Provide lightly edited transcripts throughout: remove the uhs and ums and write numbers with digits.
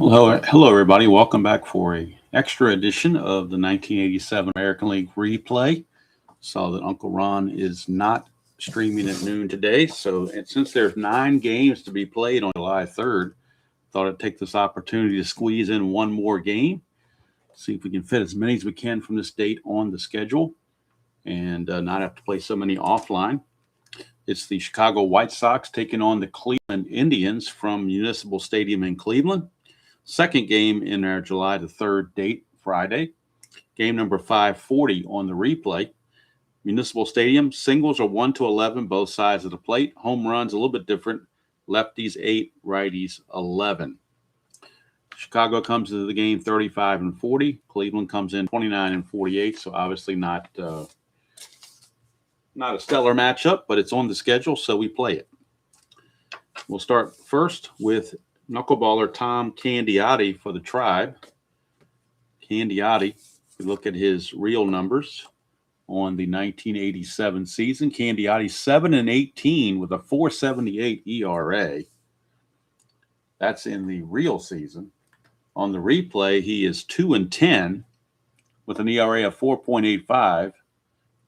Hello, everybody. Welcome back for a extra edition of the 1987 American League replay. Saw that Uncle Ron is not streaming at noon today, so and since there's 9 games to be played on July 3rd, thought I'd take this opportunity to squeeze in one more game, see if we can fit as many as we can from this date on the schedule, and not have to play so many offline. It's the Chicago White Sox taking on the Cleveland Indians from Municipal Stadium in Cleveland. Second game in our July the 3rd date, Friday. Game number 540 on the replay. Municipal Stadium, singles are 1 to 11, both sides of the plate. Home runs, a little bit different. Lefties 8, righties 11. Chicago comes into the game 35 and 40. Cleveland comes in 29 and 48, so obviously not a stellar matchup, but it's on the schedule, so we play it. We'll start first with knuckleballer Tom Candiotti for the Tribe. Candiotti, if you look at his real numbers on the 1987 season, Candiotti 7-18 with a 4.78 ERA. That's in the real season. On the replay, he is 2-10 with an ERA of 4.85,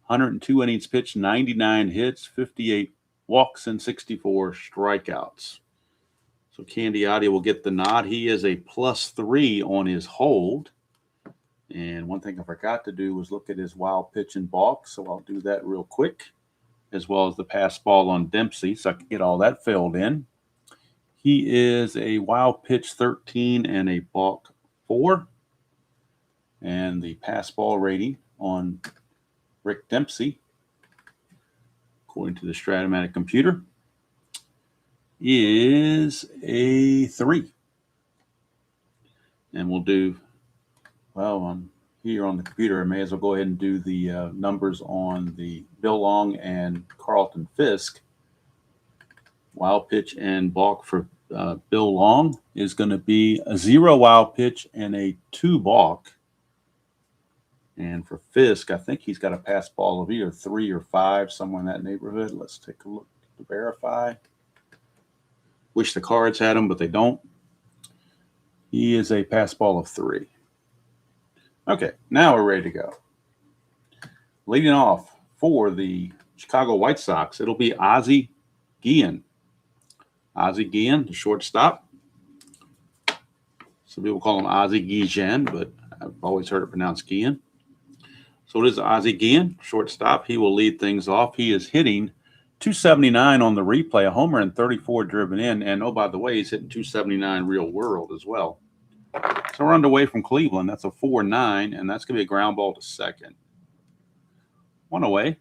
102 innings pitched, 99 hits, 58 walks, and 64 strikeouts. So Candiotti will get the nod. He is a +3 on his hold. And one thing I forgot to do was look at his wild pitch and balk, so I'll do that real quick, as well as the pass ball on Dempsey, so I can get all that filled in. He is a wild pitch 13 and a balk 4. And the pass ball rating on Rick Dempsey, according to the Strat-O-Matic computer, is a 3. And we'll do, well, I'm here on the computer. I may as well go ahead and do the numbers on the Bill Long and Carlton Fisk. Wild pitch and balk for Bill Long is going to be a 0 wild pitch and a 2 balk. And for Fisk, I think he's got a pass ball of either 3 or 5, somewhere in that neighborhood. Let's take a look to verify. Wish the Cards had him, but they don't. He is a pass ball of 3. Okay, now we're ready to go. Leading off for the Chicago White Sox, it'll be Ozzie Guillen. Ozzie Guillen, the shortstop. Some people call him Ozzie Guillen, but I've always heard it pronounced Guillen. So it is Ozzie Guillen, shortstop. He will lead things off. He is hitting 279 on the replay, a homer and 34 driven in. And, oh, by the way, he's hitting 279 real world as well. So we're underway from Cleveland. That's a 4-9, and that's going to be a ground ball to second. 1 away.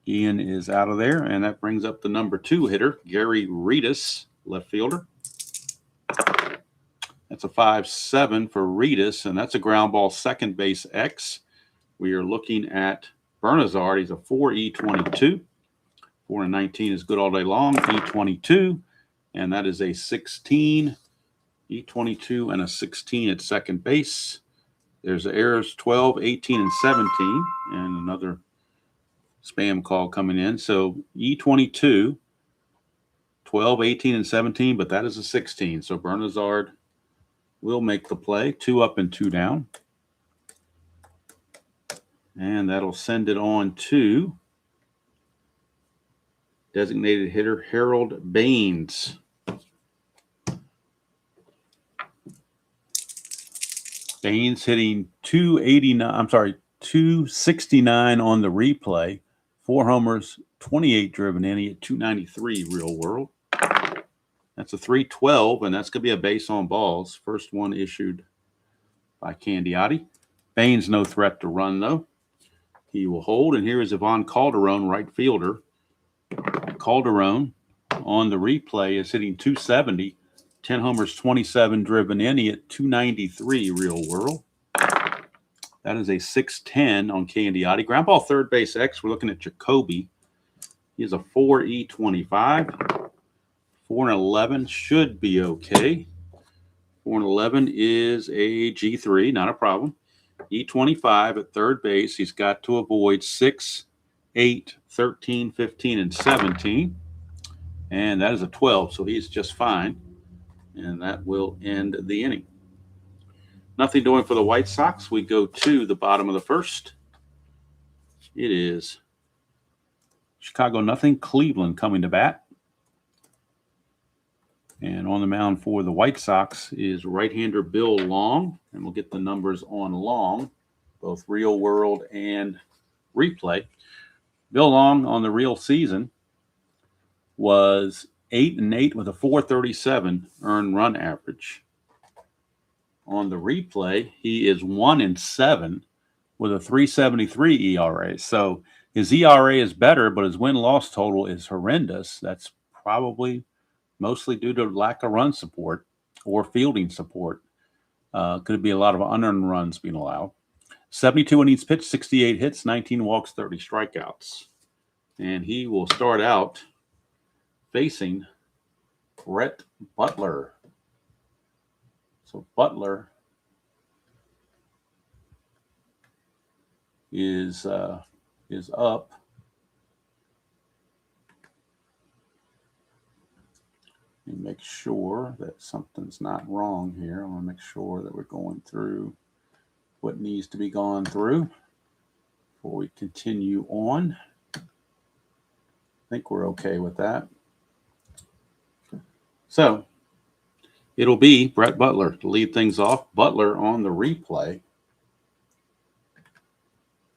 Ian is out of there, and that brings up the number 2 hitter, Gary Redus, left fielder. That's a 5-7 for Redus, and that's a ground ball second base X. We are looking at Bernazard. He's a 4E22. 4-19 is good all day long. E22, and that is a 16. E22 and a 16 at second base. There's the errors 12, 18, and 17, and another spam call coming in. So E22, 12, 18, and 17, but that is a 16. So Bernazard will make the play. 2 up and 2 down. And that'll send it on to designated hitter Harold Baines. Baines hitting 269 on the replay. 4 homers, 28 driven in. He had 293 real world. That's a 312, and that's going to be a base on balls. First one issued by Candiotti. Baines no threat to run, though. He will hold, and here is Ivan Calderon, right fielder. Calderon on the replay is hitting 270. 10 homers, 27 driven in. He at 293 real world. That is a 6-10 on Candiotti. Ground ball third base X. We're looking at Jacoby. He is a 4E25. 4-11 should be okay. 4-11 is a G3, not a problem. E25 at third base. He's got to avoid 6, 8, 13, 15, and 17. And that is a 12, so he's just fine. and that will end the inning. Nothing doing for the White Sox. We go to the bottom of the first. It is Chicago nothing, Cleveland coming to bat. And on the mound for the White Sox is right-hander Bill Long. And we'll get the numbers on Long, both real world and replay. Bill Long on the real season was 8-8 with a 4.37 earned run average. On the replay, he is 1-7 with a 3.73 ERA. So his ERA is better, but his win-loss total is horrendous. That's probably mostly due to lack of run support or fielding support. Could be a lot of unearned runs being allowed. 72 innings pitched, 68 hits, 19 walks, 30 strikeouts. And he will start out facing Brett Butler. So Butler is up. Let me make sure that something's not wrong here. I want to make sure that we're going through what needs to be gone through before we continue on. I think we're okay with that. So it'll be Brett Butler to lead things off. Butler on the replay.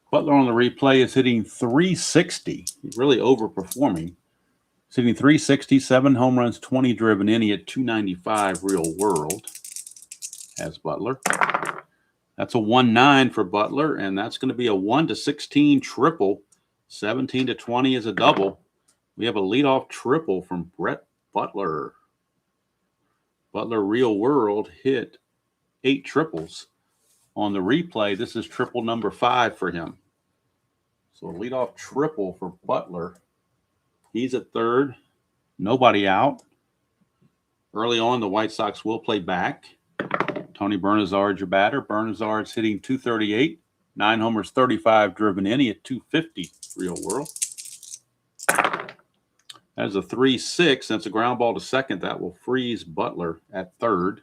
Butler on the replay is hitting 360. He's really overperforming. He's hitting 360, 7 home runs, 20 driven in. He had 295 real world as Butler. That's a 1-9 for Butler, and that's going to be a 1-16 triple. 17-20 is a double. We have a leadoff triple from Brett Butler. Butler real world hit 8 triples. On the replay, this is triple number 5 for him. So a leadoff triple for Butler. He's at third. Nobody out. Early on, the White Sox will play back. Tony Bernazard's your batter. Bernazard's hitting 238. 9 homers, 35 driven in. He at 250 real world. That's a 3-6. That's a ground ball to second. That will freeze Butler at third.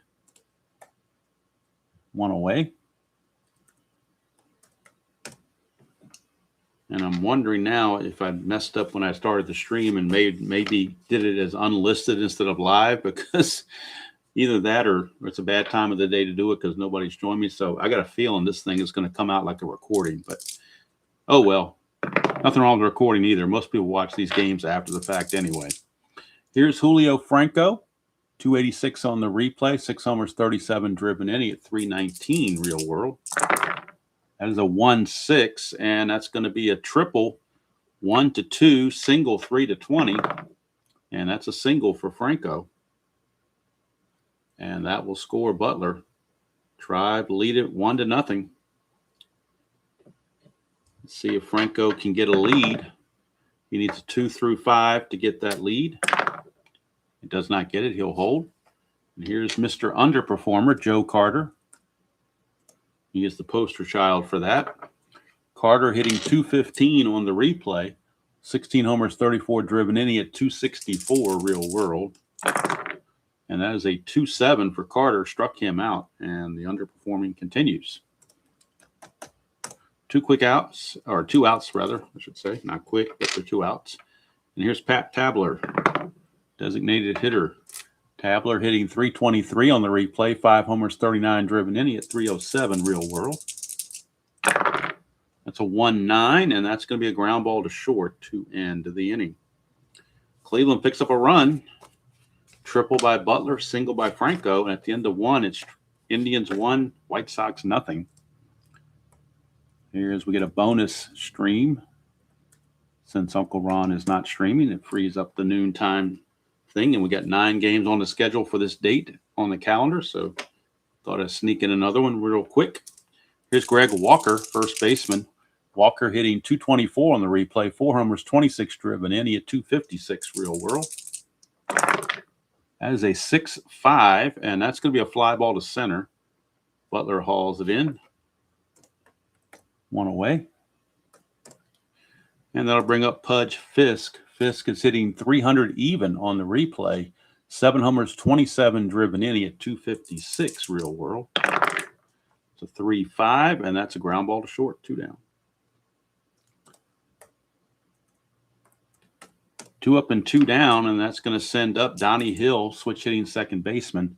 1 away. And I'm wondering now if I messed up when I started the stream and maybe did it as unlisted instead of live, because either that or it's a bad time of the day to do it because nobody's joined me. So I got a feeling this thing is going to come out like a recording. But, oh, well, nothing wrong with recording either. Most people watch these games after the fact anyway. Here's Julio Franco, 286 on the replay, 6 homers, 37 driven in. He at 319 real world. That is a 1-6, and that's going to be a triple, 1-2, single 3-20, and that's a single for Franco. And that will score Butler. Tribe lead it 1-0. Let's see if Franco can get a lead. He needs a 2 through 5 to get that lead. He does not get it. He'll hold. And here's Mr. Underperformer, Joe Carter. He is the poster child for that. Carter hitting 215 on the replay. 16 homers, 34 driven in. He at 264 real world. And that is a 2-7 for Carter. Struck him out. And the underperforming continues. 2 quick outs, or 2 outs rather, I should say. Not quick, but they're 2 outs. And here's Pat Tabler, designated hitter. Tabler hitting 323 on the replay, 5 homers, 39 driven in. He at 307 real world. That's a 1-9, and that's going to be a ground ball to short to end the inning. Cleveland picks up a run. Triple by Butler, single by Franco, and at the end of 1, it's Indians 1, White Sox nothing. Here's we get a bonus stream. Since Uncle Ron is not streaming, it frees up the noontime thing, and we got 9 games on the schedule for this date on the calendar, so thought I'd sneak in another one real quick. Here's Greg Walker, first baseman. Walker hitting 224 on the replay, 4 homers, 26 driven in. He at 256 real world. That is a 6-5, and that's going to be a fly ball to center. Butler hauls it in. 1 away. And that'll bring up Pudge Fisk. Fisk is hitting 300 even on the replay, 7 homers, 27 driven in. He hit 256 real world. It's a 3-5, and that's a ground ball to short, 2 down. 2 up and 2 down, and that's going to send up Donnie Hill, switch hitting second baseman.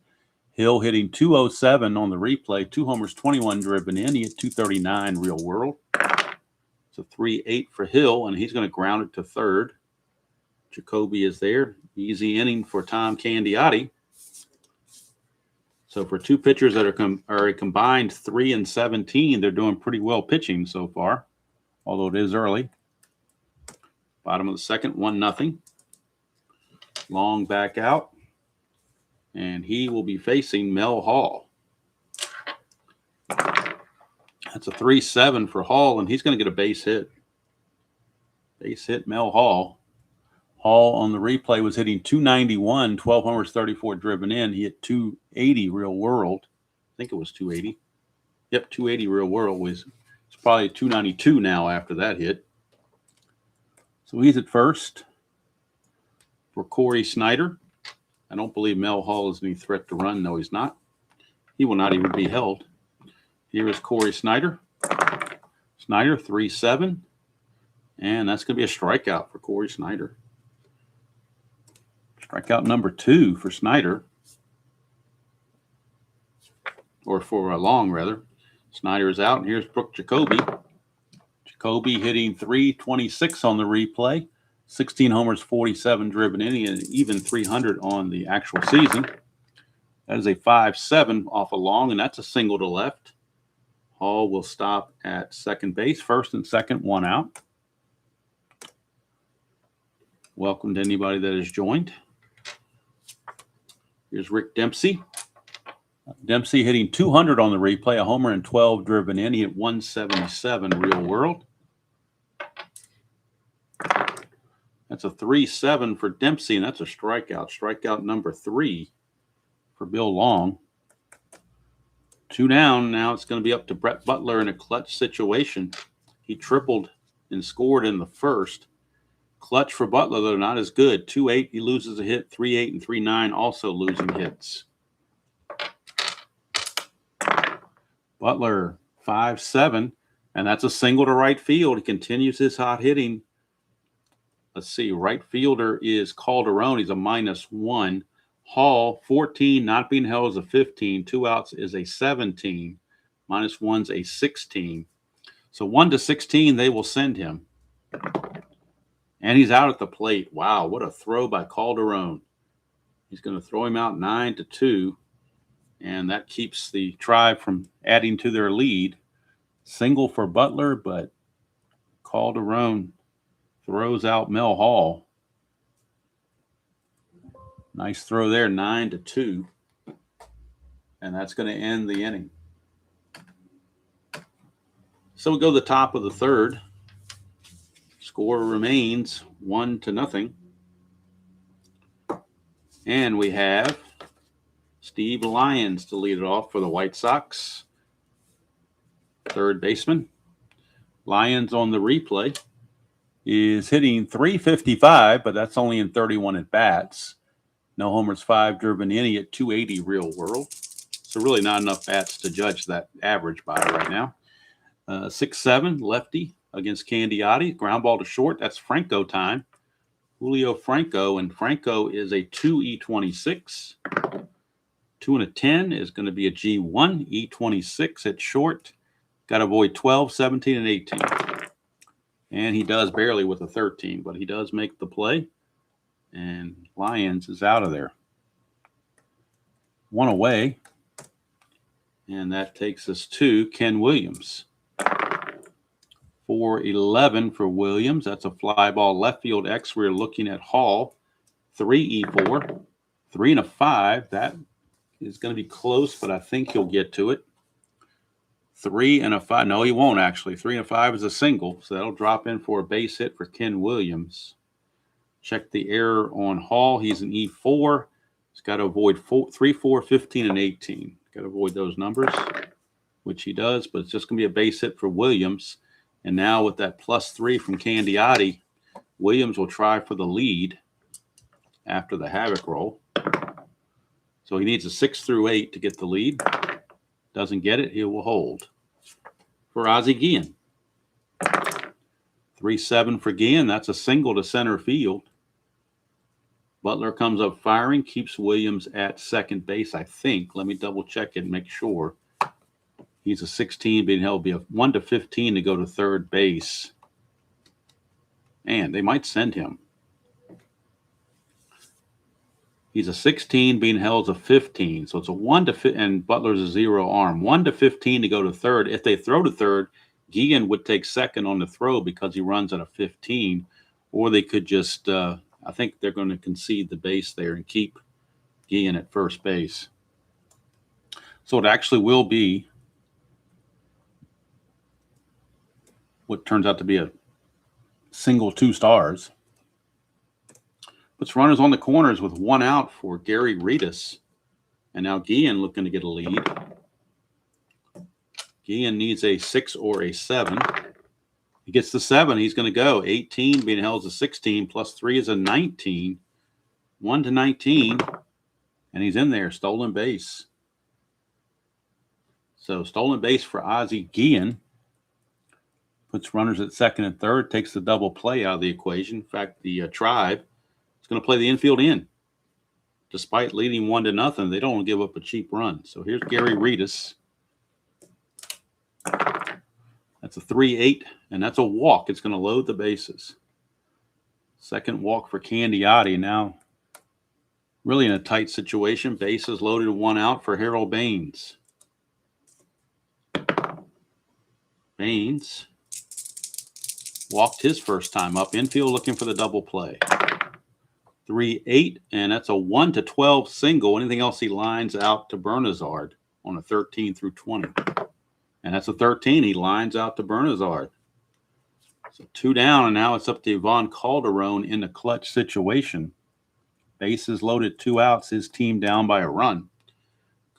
Hill hitting 207 on the replay, 2 homers, 21 driven in. He hit 239 real world. It's a 3-8 for Hill, and he's going to ground it to third. Jacoby is there. Easy inning for Tom Candiotti. So for 2 pitchers that are a combined 3 and 17, they're doing pretty well pitching so far, although it is early. Bottom of the second, 1-0. Long back out. And he will be facing Mel Hall. That's a 3-7 for Hall, and he's going to get a base hit. Base hit, Mel Hall. Hall on the replay was hitting 291, 12 homers, 34 driven in. He hit 280 real world. I think it was 280. Yep, 280 real world. It's probably 292 now after that hit. So he's at first for Corey Snyder. I don't believe Mel Hall is any threat to run. No, he's not. He will not even be held. Here is Corey Snyder. Snyder, 3-7. And that's going to be a strikeout for Corey Snyder. Strikeout number 2 for Snyder. Or for Long, rather. Snyder is out, and here's Brooke Jacoby. Jacoby hitting 326 on the replay. 16 homers, 47 driven in, and even 300 on the actual season. That is a 5-7 off a Long, and that's a single to left. Hall will stop at second base. First and second, 1 out. Welcome to anybody that has joined. Here's Rick Dempsey. Dempsey hitting 200 on the replay, a homer and 12 driven in. He hit 177 real world. That's a 3-7 for Dempsey, and that's a strikeout. Strikeout number 3 for Bill Long. 2 down. Now it's going to be up to Brett Butler in a clutch situation. He tripled and scored in the first. Clutch for Butler, though, not as good. 2-8, he loses a hit. 3-8 and 3-9 also losing hits. Butler, 5-7, and that's a single to right field. He continues his hot hitting. Let's see, right fielder is Calderon. He's a -1. Hall, 14, not being held is a 15. 2 outs is a 17. -1's a 16. So 1 to 16, they will send him. And he's out at the plate. Wow, what a throw by Calderon. He's going to throw him out 9-2. And that keeps the Tribe from adding to their lead. Single for Butler, but Calderon throws out Mel Hall. Nice throw there, 9-2. And that's going to end the inning. So we go to the top of the third. Score remains 1-0. And we have Steve Lyons to lead it off for the White Sox. Third baseman. Lyons on the replay is hitting 355, but that's only in 31 at-bats. No homers, 5 driven in. He at 280 real world. So really not enough bats to judge that average by right now. 6-7, lefty against Candiotti. Ground ball to short. That's Franco time. Julio Franco, and Franco is a 2E26. 2 and a 10 is going to be a G1. E26 at short. Got to avoid 12, 17, and 18. And he does barely with a 13, but he does make the play. And Lyons is out of there. 1 away. And that takes us to Ken Williams. 4-11 for Williams. That's a fly ball left field X. We're looking at Hall. 3E4. 3 and a 5. That is going to be close, but I think he'll get to it. 3 and a 5. No, he won't actually. 3 and a 5 is a single, so that'll drop in for a base hit for Ken Williams. Check the error on Hall. He's an E4. He's got to avoid 3, 4, 15, and 18. Got to avoid those numbers, which he does, but it's just going to be a base hit for Williams. And now with that +3 from Candiotti, Williams will try for the lead after the havoc roll. So he needs a 6 through 8 to get the lead. Doesn't get it, he will hold. For Ozzie Guillen. 3-7 for Guillen. That's a single to center field. Butler comes up firing, keeps Williams at second base, I think. Let me double check it and make sure. He's a 16, being held be a 1 to 15 to go to third base. And they might send him. He's a 16, being held a 15. So it's a 1 to 15, and Butler's a 0 arm. 1 to 15 to go to third. If they throw to third, Guillen would take second on the throw because he runs at a 15. Or they could just, I think they're going to concede the base there and keep Guillen at first base. So it actually will be what turns out to be a single 2 stars. Puts runners on the corners with 1 out for Gary Redus. And now Guillen looking to get a lead. Guillen needs a 6 or a 7. He gets the 7. He's going to go. 18 being held as a 16 plus 3 is a 19. 1 to 19. And he's in there. Stolen base. So stolen base for Ozzie Guillen. Puts runners at second and third. Takes the double play out of the equation. In fact, the Tribe is going to play the infield in. Despite leading 1-0, they don't want to give up a cheap run. So here's Gary Redus. That's a 3-8, and that's a walk. It's going to load the bases. Second walk for Candiotti. Now, really in a tight situation. Bases loaded, 1 out for Harold Baines. Baines walked his first time up. Infield looking for the double play. 3-8, and that's a 1 to 12 single. Anything else he lines out to Bernazard on a 13 through 20. And that's a 13. He lines out to Bernazard. So 2 down, and now it's up to Ivan Calderon in the clutch situation. Bases loaded, 2 outs. His team down by a run.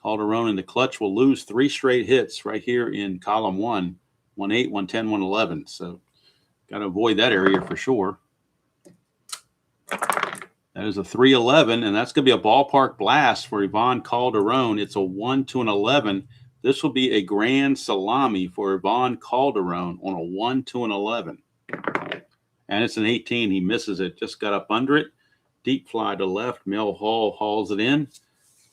Calderon in the clutch will lose 3 straight hits right here in column 1. 1-8, 1-10, 1-11. So got to avoid that area for sure. That is a 3-11, and that's going to be a ballpark blast for Ivan Calderon. It's a 1 to an 11. This will be a grand salami for Ivan Calderon on a 1 to an 11. And it's an 18. He misses it. Just got up under it. Deep fly to left. Mel Hall hauls it in.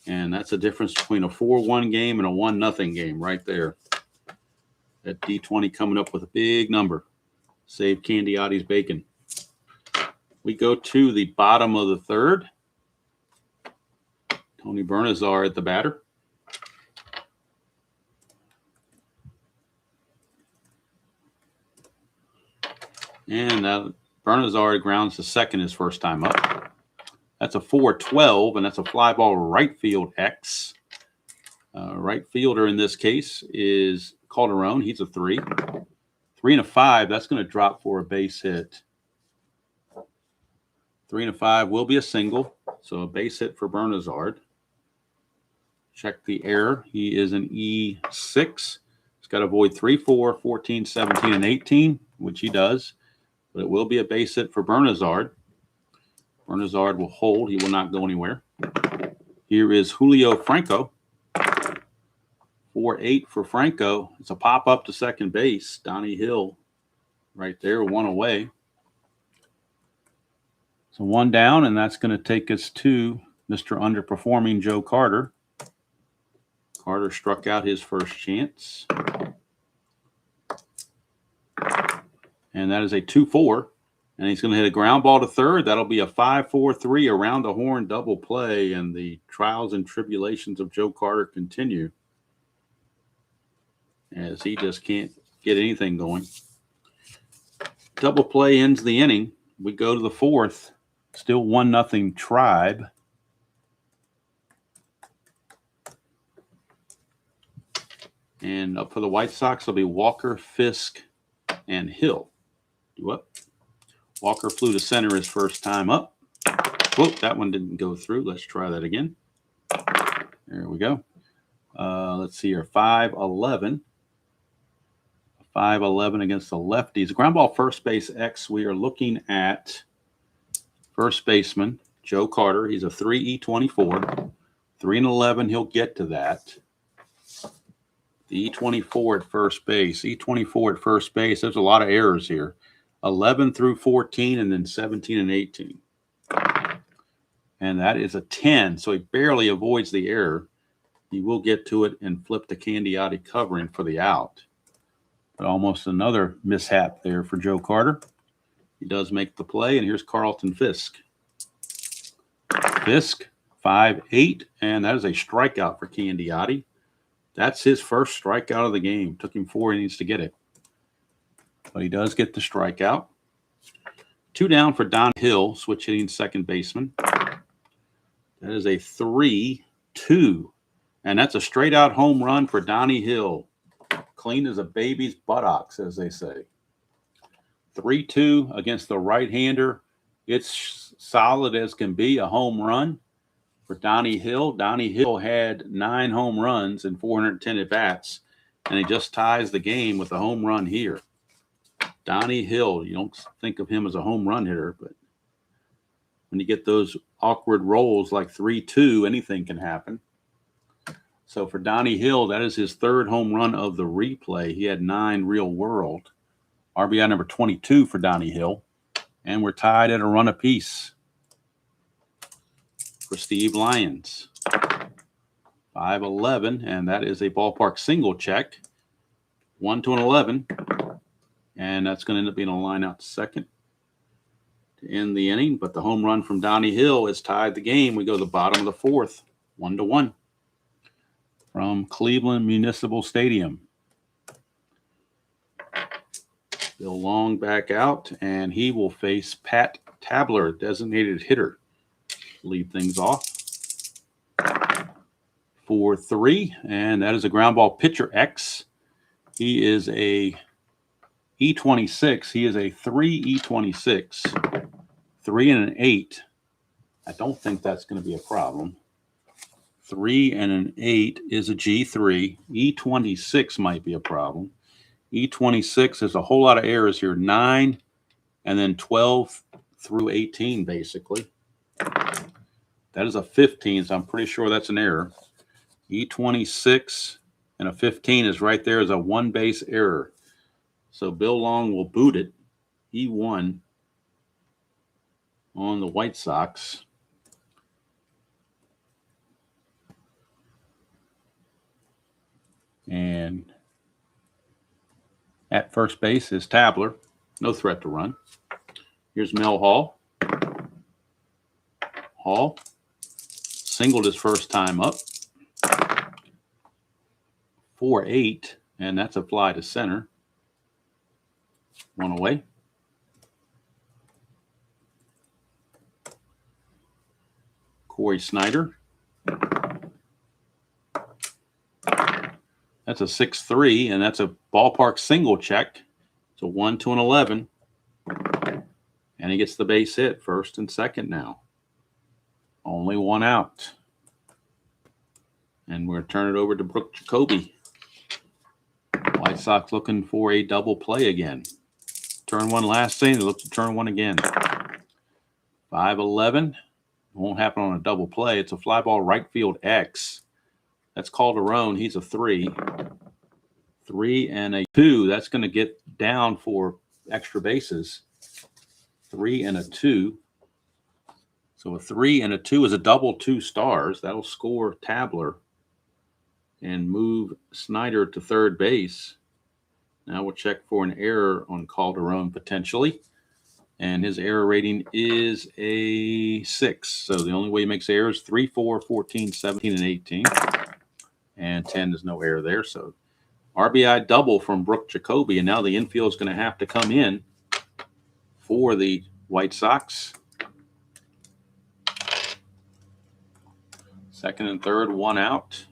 And that's the difference between a 4-1 game and a 1-0 game right there. That D20 coming up with a big number. Save Candiotti's bacon. We go to the bottom of the third. Tony Bernazard at the batter. And Bernazard grounds to second his first time up. That's a 4-12, and that's a fly ball right field X. Right fielder in this case is Calderon. He's a 3. 3 and a 5. That's going to drop for a base hit. 3 and a 5 will be a single. So a base hit for Bernazard. Check the error. He is an E6. He's got to avoid 3, 4, 14, 17, and 18, which he does. But it will be a base hit for Bernazard. Bernazard will hold. He will not go anywhere. Here is Julio Franco. 4-8 for Franco. It's a pop-up to second base. Donnie Hill right there, 1 away. So 1 down, and that's going to take us to Mr. Underperforming Joe Carter. Carter struck out his first chance. And that is a 2-4. And he's going to hit a ground ball to third. That'll be a 5-4-3 around the horn double play. And the trials and tribulations of Joe Carter continue as he just can't get anything going. Double play ends the inning. We go to the fourth. Still 1-0 Tribe. And up for the White Sox will be Walker, Fisk, and Hill. Do up. Walker flew to center his first time up. Whoop, that one didn't go through. Let's try that again. There we go. Let's see here. 5-11. 5-11 against the lefties. Ground ball first base X. We are looking at first baseman Joe Carter. He's a 3 E24. 3 and 11, he'll get to that. The E24 at first base. E24 at first base, there's a lot of errors here. 11 through 14, and then 17 and 18. And that is a 10, so he barely avoids the error. He will get to it and flip the Candiotti covering for the out. But almost another mishap there for Joe Carter. He does make the play, and here's Carlton Fisk. Fisk, 5-8, and that is a strikeout for Candiotti. That's his first strikeout of the game. Took him 4 innings to get it. But he does get the strikeout. 2 down for Don Hill, switch hitting second baseman. That is a 3-2. And that's a straight-out home run for Donnie Hill. Clean as a baby's buttocks, as they say. 3-2 against the right-hander. It's solid as can be, a home run for Donnie Hill. Donnie Hill had 9 home runs and 410 at-bats, and he just ties the game with a home run here. Donnie Hill, you don't think of him as a home run hitter, but when you get those awkward rolls like 3-2, anything can happen. So for Donnie Hill, that is his 3rd home run of the replay. He had 9 real world. RBI number 22 for Donnie Hill. And we're tied at a run apiece for Steve Lyons. 5-11, and that is a ballpark single check. 1 to an 11. And that's going to end up being a line out to second to end the inning. But the home run from Donnie Hill has tied the game. We go to the bottom of the 4th, 1-1. From Cleveland Municipal Stadium. Bill Long back out, and he will face Pat Tabler, designated hitter. Lead things off. 4-3, and that is a ground ball pitcher X. He is a E26. He is a 3 E26. 3 and an 8. I don't think that's going to be a problem. 3 and an 8 is a G3. E26 might be a problem. E26, there's a whole lot of errors here. 9 and then 12 through 18, basically. That is a 15, so I'm pretty sure that's an error. E26 and a 15 is right there as a 1-base error. So Bill Long will boot it. E1 on the White Sox. And at first base is Tabler. No threat to run. Here's Mel Hall. Hall singled his first time up. 4-8, and that's a fly to center. 1 away. Corey Snyder. That's a 6-3, and that's a ballpark single check. It's a 1 to an 11. And he gets the base hit, first and second now. Only 1 out. And we're going to turn it over to Brooke Jacoby. White Sox looking for a double play again. Turn 1 last inning, they look to turn 1 again. 5-11. Won't happen on a double play. It's a fly ball right field X. That's Calderon. He's a 3. 3 and a 2. That's going to get down for extra bases. 3 and a 2. So a 3 and a 2 is a double 2 stars. That'll score Tabler and move Snyder to third base. Now we'll check for an error on Calderon potentially. And his error rating is a 6. So the only way he makes errors, 3, 4, 14, 17, and 18. And 10, there's no error there. So RBI double from Brooke Jacoby. And now the infield is going to have to come in for the White Sox. Second and third, 1 out.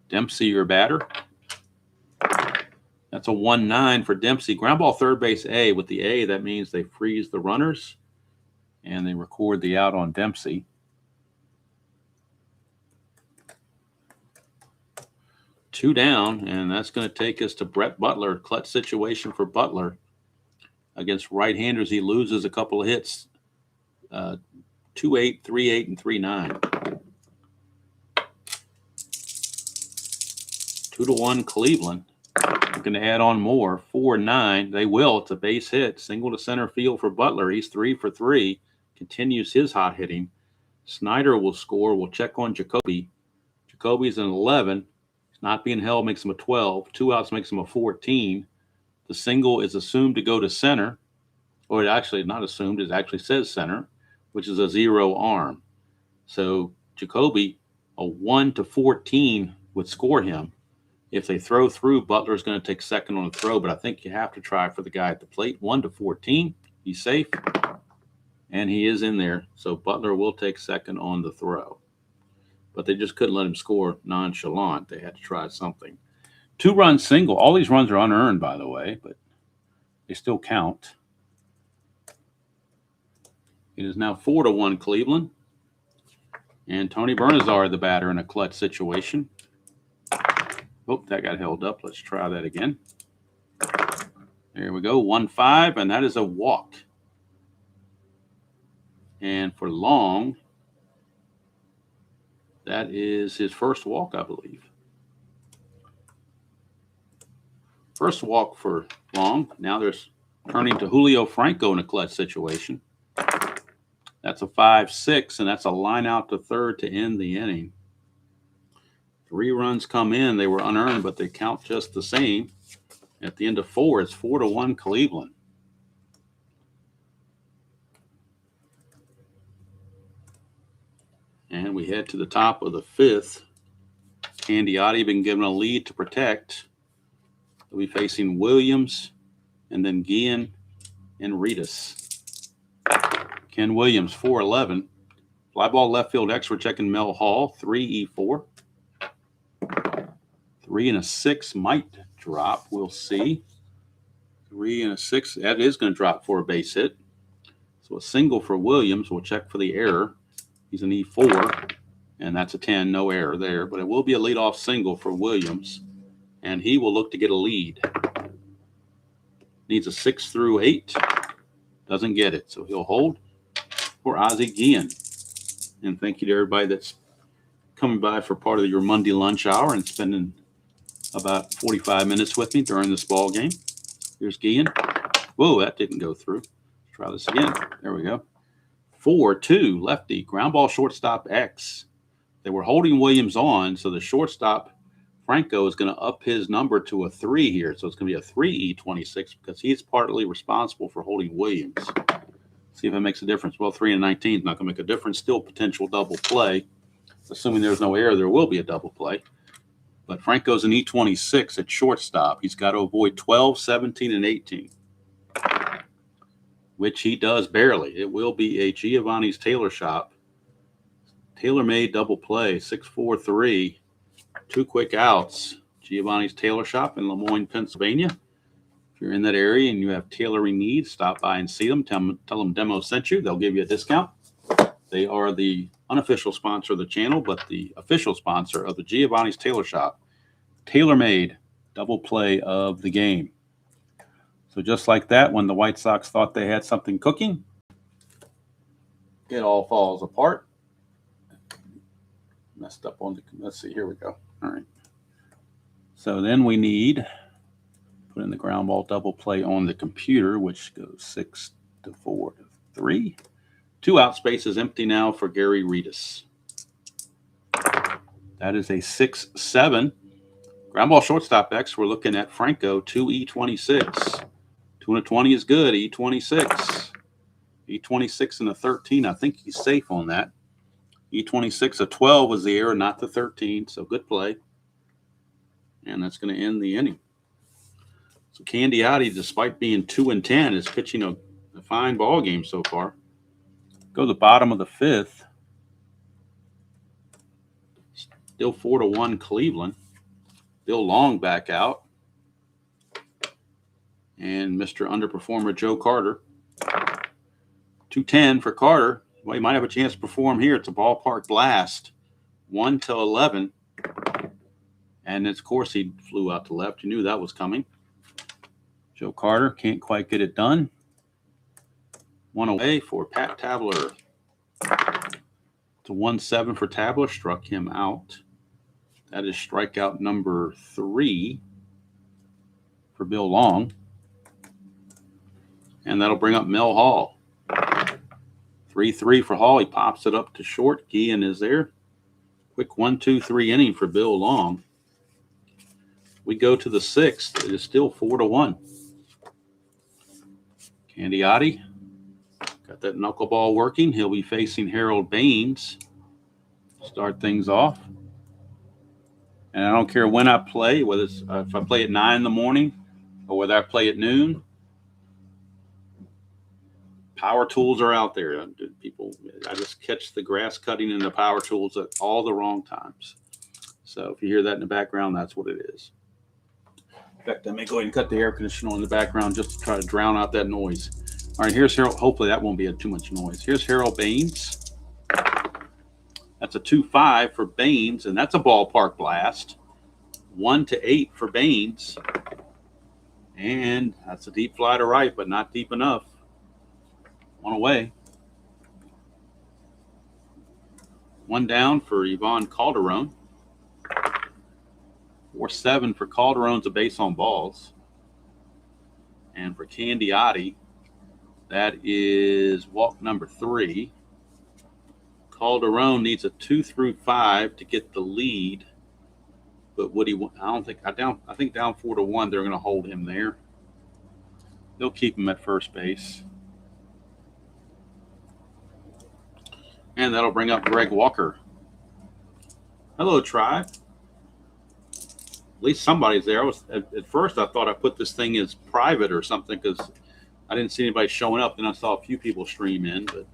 Dempsey, your batter. That's a 1-9 for Dempsey. Ground ball third base A. With the A, that means they freeze the runners and they record the out on Dempsey. Two down, and that's going to take us to Brett Butler. Clutch situation for Butler. Against right-handers, he loses a couple of hits. 2-8, 3-8, and 3-9. 2-1 Cleveland. Looking to add on more. 4-9. They will. It's a base hit. Single to center field for Butler. He's 3 for 3. Continues his hot hitting. Snyder will score. We'll check on Jacoby. Jacoby's an 11. He's not being held, makes him a 12. 2 outs makes him a 14. The single is assumed to go to center. Or it actually not assumed. It actually says center, which is a 0 arm. So Jacoby, a 1-14 would score him. If they throw through, Butler's going to take second on the throw, but I think you have to try for the guy at the plate. 1-14. He's safe, and he is in there. So Butler will take second on the throw. But they just couldn't let him score nonchalant. They had to try something. 2-run single. All these runs are unearned, by the way, but they still count. It is now 4-1 Cleveland. And Tony Bernazar, the batter, in a clutch situation. Oh, that got held up. Let's try that again. There we go. 1-5, and that is a walk. And for Long, that is his first walk, I believe. First walk for Long. Now there's turning to Julio Franco in a clutch situation. That's a 5-6, and that's a line out to third to end the inning. 3 runs come in. They were unearned, but they count just the same. At the end of 4, it's 4-1 Cleveland. And we head to the top of the 5th. Candiotti been given a lead to protect. They'll be facing Williams and then Guillen and Reedus. Ken Williams, 4-11. Fly ball left field X. We're checking Mel Hall, 3-4. 3 and a 6 might drop. We'll see. 3 and a 6. That is going to drop for a base hit. So a single for Williams. We'll check for the error. He's an E4, and that's a 10. No error there. But it will be a leadoff single for Williams, and he will look to get a lead. Needs a 6 through 8. Doesn't get it, so he'll hold for Ozzie Guillen. And thank you to everybody that's coming by for part of your Monday lunch hour and spending about 45 minutes with me during this ball game. Here's Guillen. Whoa, that didn't go through. Let's try this again. There we go. 4-2, lefty. Ground ball shortstop X. They were holding Williams on, so the shortstop, Franco, is going to up his number to a 3 here. So it's going to be a 3E26 because he's partly responsible for holding Williams. See if it makes a difference. Well, 3 and 19 is not going to make a difference. Still potential double play. Assuming there's no error, there will be a double play. But Franco's an E26 at shortstop. He's got to avoid 12, 17, and 18, which he does barely. It will be a Giovanni's Tailor Shop. Tailor-made double play, 6-4-3. 2 quick outs. Giovanni's Tailor Shop in Lemoyne, Pennsylvania. If you're in that area and you have tailoring needs, stop by and see them. Tell them Demo sent you. They'll give you a discount. They are the unofficial sponsor of the channel, but the official sponsor of the Giovanni's Tailor Shop. Tailor-made double play of the game. So just like that, when the White Sox thought they had something cooking, it all falls apart. Messed up on the, let's see, here we go. All right. So then we need, put in the ground ball double play on the computer, which goes 6-4-3. 2 out spaces empty now for Gary Reedus. That is a 6-7. Ground ball shortstop X. We're looking at Franco, 2E26. 2 and a 20 is good. E26. E26 and a 13. I think he's safe on that. E26, a 12 was the error, not the 13. So good play. And that's going to end the inning. So Candiotti, despite being 2 and 10, is pitching a fine ball game so far. Go to the bottom of the 5th. Still 4-1 Cleveland. Bill Long back out. And Mr. Underperformer Joe Carter. 210 for Carter. Well, he might have a chance to perform here. It's a ballpark blast. 1-11. And of course he flew out to left. You knew that was coming. Joe Carter can't quite get it done. 1 away for Pat Tabler. It's a 1-7 for Tabler. Struck him out. That is strikeout number 3 for Bill Long. And that'll bring up Mel Hall. 3-3 for Hall. He pops it up to short. Guillen is there. Quick 1-2-3 inning for Bill Long. We go to the 6th. It is still 4-1. Candiotti got that knuckleball working. He'll be facing Harold Baines. Start things off. And I don't care when I play, whether it's if I play at 9 in the morning or whether I play at noon. Power tools are out there. People, I just catch the grass cutting and the power tools at all the wrong times. So if you hear that in the background, that's what it is. In fact, I may go ahead and cut the air conditioner on in the background just to try to drown out that noise. All right, here's Harold. Hopefully that won't be too much noise. Here's Harold Baines. That's a 2-5 for Baines, and that's a ballpark blast. 1-8 for Baines. And that's a deep fly to right, but not deep enough. One away. One down for Yvonne Calderon. 4-7 for Calderon's a base on balls. And for Candiotti, that is walk number 3. Calderon needs a 2-5 to get the lead. But Woody, I think down 4-1, they're going to hold him there. They'll keep him at first base. And that'll bring up Greg Walker. Hello, Tribe. At least somebody's there. At first I thought I put this thing as private or something because I didn't see anybody showing up. Then I saw a few people stream in, but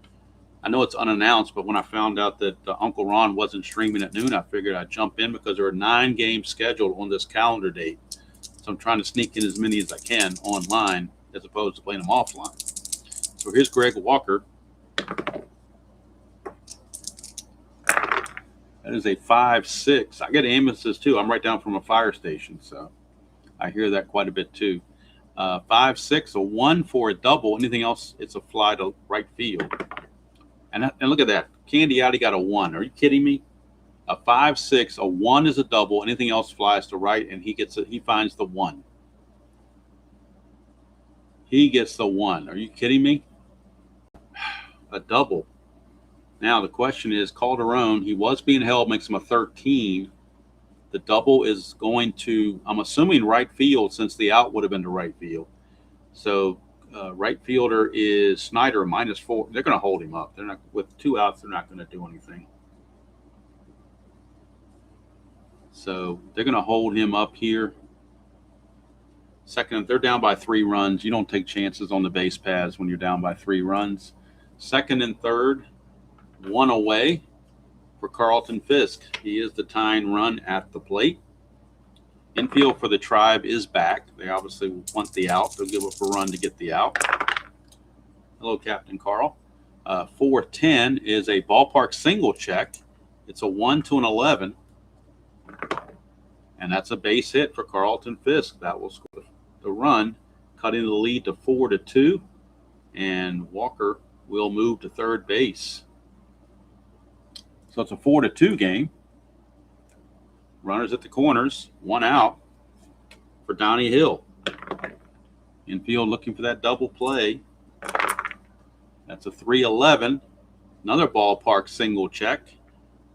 I know it's unannounced. But when I found out that Uncle Ron wasn't streaming at noon, I figured I'd jump in because there are 9 games scheduled on this calendar date. So I'm trying to sneak in as many as I can online as opposed to playing them offline. So here's Greg Walker. That is a 5-6. I get ambulances too. I'm right down from a fire station, so I hear that quite a bit too. 5-6, a 1 for a double. Anything else, it's a fly to right field. And look at that. Candiotti got a 1. Are you kidding me? A 5-6, a 1 is a double. Anything else flies to right, and he finds the 1. He gets the 1. Are you kidding me? A double. Now, the question is, Calderon, he was being held, makes him a 13. The double is going to, I'm assuming, right field since the out would have been to right field. So right fielder is Snyder, -4. They're going to hold him up. They're not, with 2 outs, they're not going to do anything. So they're going to hold him up here. Second, they're down by 3 runs. You don't take chances on the base paths when you're down by 3 runs. Second and third. 1 away for Carlton Fisk. He is the tying run at the plate. Infield for the Tribe is back. They obviously want the out. They'll give up a run to get the out. Hello, Captain Carl. 4-10 is a ballpark single check. It's a 1 to an 11. And that's a base hit for Carlton Fisk. That will score the run, cutting the lead to 4-2. And Walker will move to third base. So it's a 4-2 game. Runners at the corners, 1 out for Donnie Hill. Infield looking for that double play. That's a 3-11. Another ballpark single check.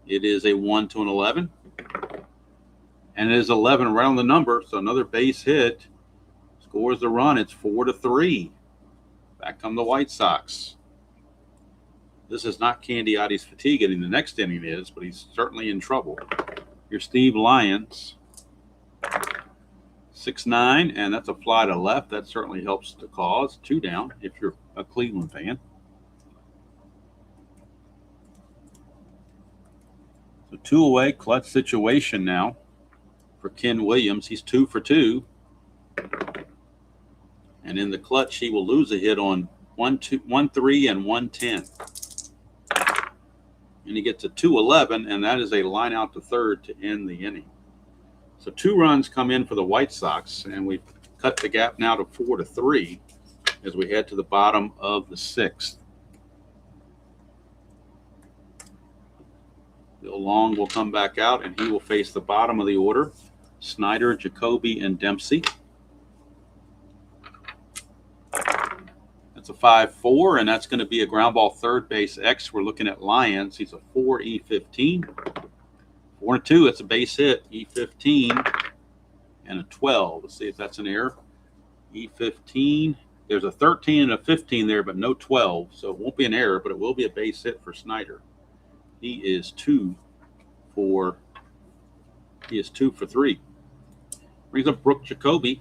It is a 1 to an 11. And it is 11 right on the number. So another base hit scores the run. It's 4-3. Back come the White Sox. This is not Candiotti's fatigue inning. The next inning is, but he's certainly in trouble. Here's Steve Lyons. 6-9, and that's a fly to left. That certainly helps the cause. 2 down if you're a Cleveland fan. So 2 away, clutch situation now for Ken Williams. He's 2 for 2. And in the clutch, he will lose a hit on 1-3 and 1-10. And he gets a 2-11, and that is a line out to third to end the inning. So 2 runs come in for the White Sox, and we've cut the gap now to 4-3 as we head to the bottom of the 6th. Bill Long will come back out, and he will face the bottom of the order. Snyder, Jacoby, and Dempsey. That's a 5-4, and that's going to be a ground ball third base X. We're looking at Lyons. He's a 4 E15. 4-2, that's a base hit. E15 and a 12. Let's see if that's an error. E15. There's a 13 and a 15 there, but no 12. So it won't be an error, but it will be a base hit for Snyder. He is 2 for 3. Brings up Brooke Jacoby.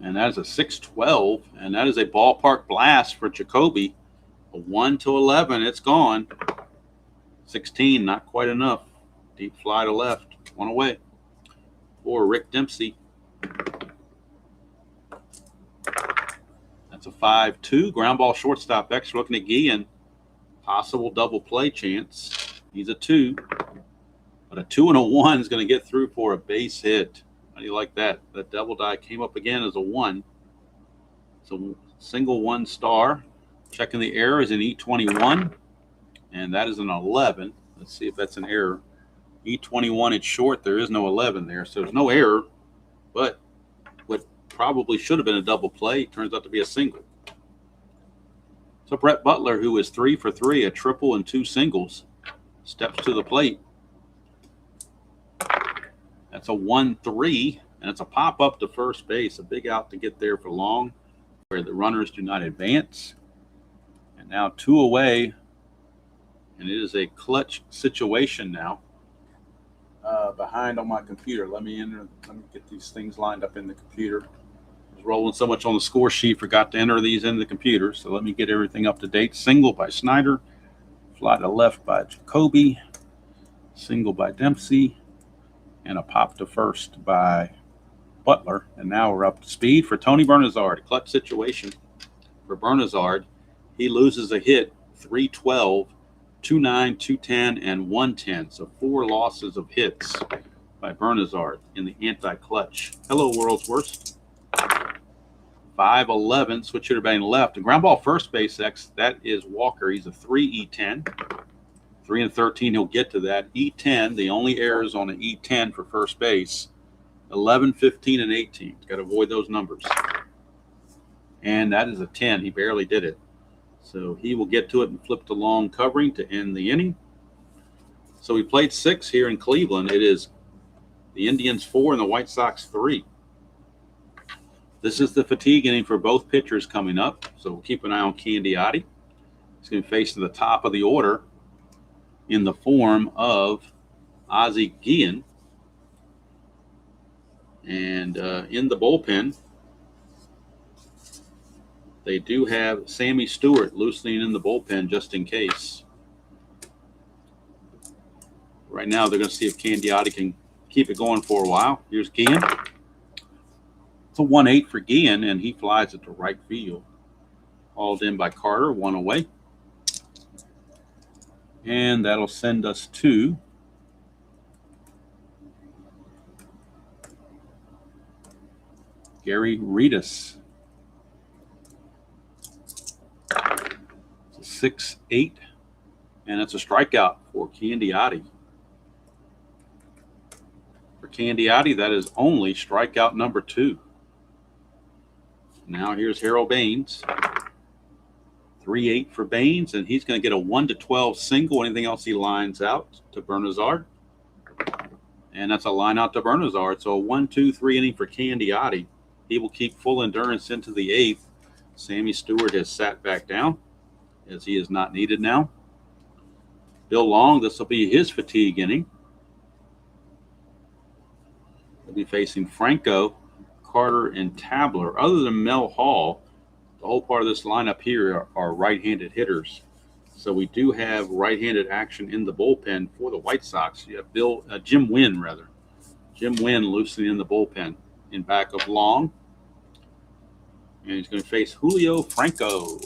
And that is a 6-12. And that is a ballpark blast for Jacoby. A 1-11. It's gone. 16, not quite enough. Deep fly to left. One away. For Rick Dempsey. That's a 5-2. Ground ball shortstop X. Looking at Guillen. Possible double play chance. He's a 2. But a 2 and a 1 is going to get through for a base hit. How do you like that? That double die came up again as a 1. It's a single 1 star. Checking the error is an E21. And that is an 11. Let's see if that's an error. E21, it's short. There is no 11 there. So there's no error. But what probably should have been a double play turns out to be a single. So Brett Butler, who is 3 for 3, a triple and 2 singles, steps to the plate. That's a 1-3, and it's a pop up to first base. A big out to get there for Long, where the runners do not advance. And now 2 away, and it is a clutch situation now. Behind on my computer. Let me get these things lined up in the computer. I was rolling so much on the score sheet, forgot to enter these in the computer. So let me get everything up to date. Single by Snyder, fly to left by Jacoby, single by Dempsey, and a pop to first by Butler. And now we're up to speed for Tony Bernazard. A clutch situation for Bernazard. He loses a hit, 3-12. 2-9, 2-10, and 1-10. So 4 losses of hits by Bernazard in the anti-clutch. Hello, world's worst. 5-11, switch hitter batting left. And ground ball first base X, that is Walker. He's a 3 E10. 3 and 13, he'll get to that. E10, the only errors on an E10 for first base. 11, 15, and 18. Got to avoid those numbers. And that is a 10. He barely did it. So he will get to it and flip to long covering to end the inning. So we played 6 here in Cleveland. It is the Indians 4 and the White Sox 3. This is the fatigue inning for both pitchers coming up. So we'll keep an eye on Candiotti. He's going to face to the top of the order in the form of Ozzie Guillen. And in the bullpen, they do have Sammy Stewart loosening in the bullpen just in case. Right now, they're going to see if Candiotti can keep it going for a while. Here's Guillen. It's a 1-8 for Guillen, and he flies it to right field. Hauled in by Carter, 1 away. And that'll send us to Gary Reedus. 6-8, and it's a strikeout for Candiotti. For Candiotti, that is only strikeout number 2. Now here's Harold Baines. 3-8 for Baines, and he's going to get a 1-12 single. Anything else he lines out to Bernazard. And that's a line out to Bernazard. So a 1-2-3 inning for Candiotti. He will keep full endurance into the 8th. Sammy Stewart has sat back down, as he is not needed now. Bill Long, this will be his fatigue inning. He'll be facing Franco, Carter, and Tabler. Other than Mel Hall, the whole part of this lineup here are right-handed hitters. So we do have right-handed action in the bullpen for the White Sox. You have Jim Wynn, rather. Jim Wynn loosening in the bullpen in back of Long. And he's going to face Julio Franco.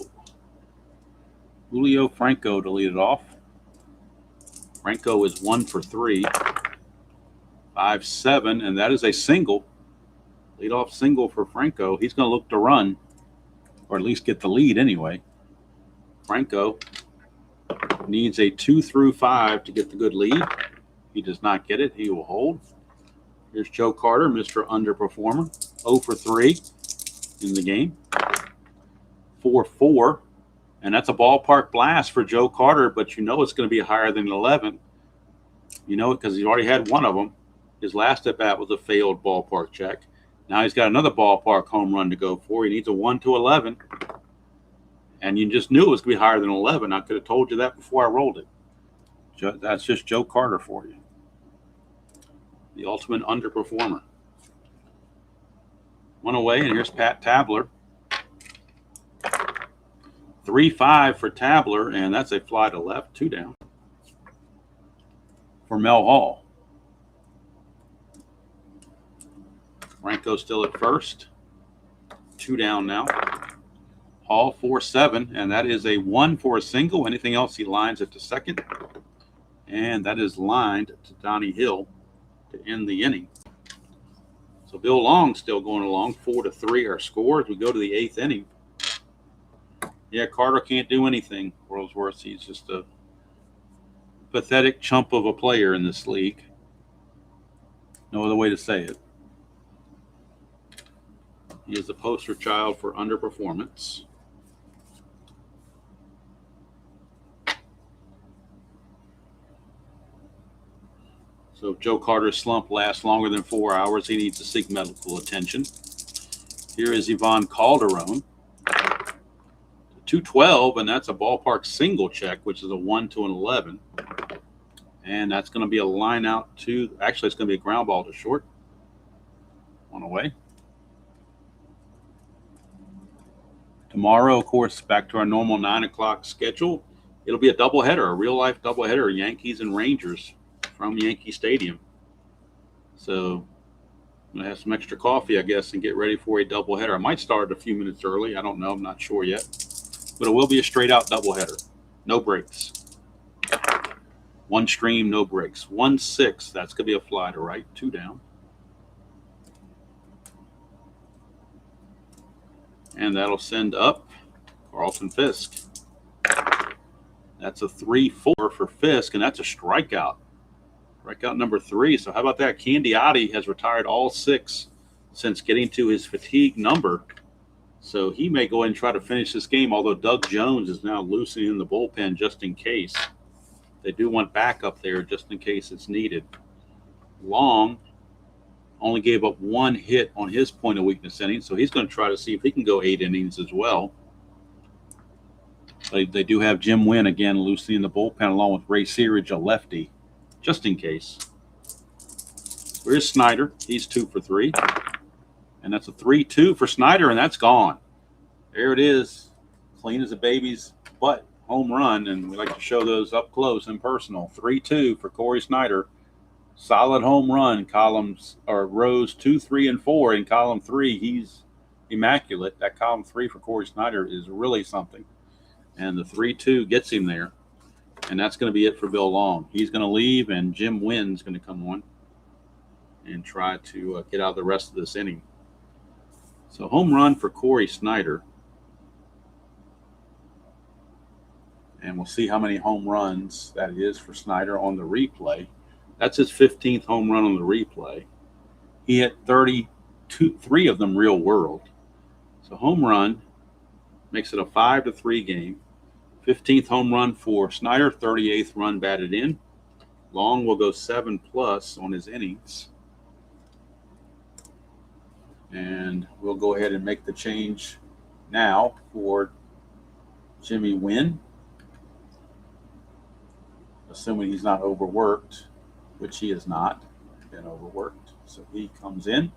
Julio Franco to lead it off. Franco is 1 for 3. 5-7, and that is a single. Leadoff single for Franco. He's going to look to run, or at least get the lead anyway. Franco Needs a 2 through 5 to get the good lead. He does not get it. He will hold. Here's Joe Carter, Mr. Underperformer. 0 for 3 in the game. 4-4. And that's a ballpark blast for Joe Carter, but you know it's going to be higher than 11. You know it because he already had one of them. His last at-bat was a failed ballpark check. Now he's got another ballpark home run to go for. He needs a 1 to 11. And you just knew it was going to be higher than 11. I could have told you that before I rolled it. That's just Joe Carter for you. The ultimate underperformer. 1 away, and here's Pat Tabler. 3-5 for Tabler, and that's a fly to left, 2 down. For Mel Hall. Franco still at first. 2 down now. Hall 4-7, and that is a 1 for a single. Anything else, he lines it to second. And that is lined to Donnie Hill to end the inning. So Bill Long still going along. 4-3 our score as we go to the 8th inning. Yeah, Carter can't do anything, Worldsworth. He's just a pathetic chump of a player in this league. No other way to say it. He is the poster child for underperformance. So if Joe Carter's slump lasts longer than 4 hours, he needs to seek medical attention. Here is Ivan Calderon. 2-12, and that's a ballpark single check, which is a 1 to an 11. And that's going to be a line out to, actually, it's going to be a ground ball to short. 1 away. Tomorrow, of course, back to our normal 9 o'clock schedule. It'll be a doubleheader, a real-life doubleheader, Yankees and Rangers from Yankee Stadium. So I'm going to have some extra coffee, I guess, and get ready for a doubleheader. I might start a few minutes early. I don't know. I'm not sure yet. But it will be a straight-out doubleheader. No breaks. 1 stream, no breaks. 1-6. That's going to be a fly to right. 2 down. And that'll send up Carlton Fisk. That's a 3-4 for Fisk, and that's a strikeout. Strikeout number 3. So how about that? Candiotti has retired all 6 since getting to his fatigue number. So he may go ahead and try to finish this game, although Doug Jones is now loosening the bullpen just in case. They do want backup there just in case it's needed. Long only gave up 1 hit on his point of weakness inning, so he's going to try to see if he can go 8 innings as well. They do have Jim Wynn again loosening the bullpen along with Ray Searage, a lefty, just in case. Where's Snyder? He's 2 for 3. And that's a 3-2 for Snyder, and that's gone. There it is. Clean as a baby's butt. Home run, and we like to show those up close and personal. 3-2 for Corey Snyder. Solid home run. Columns or rows 2, 3, and 4. In column 3, he's immaculate. That column 3 for Corey Snyder is really something. And the 3-2 gets him there. And that's going to be it for Bill Long. He's going to leave, and Jim Wynn's going to come on and try to get out the rest of this inning. So home run for Corey Snyder. And we'll see how many home runs that is for Snyder on the replay. That's his 15th home run on the replay. He hit 3 of them real world. So home run makes it a 5-3 game. 15th home run for Snyder, 38th run batted in. Long will go 7+ on his innings. And we'll go ahead and make the change now for Jimmy Wynn, assuming he's not overworked, which he is not been overworked. So he comes in.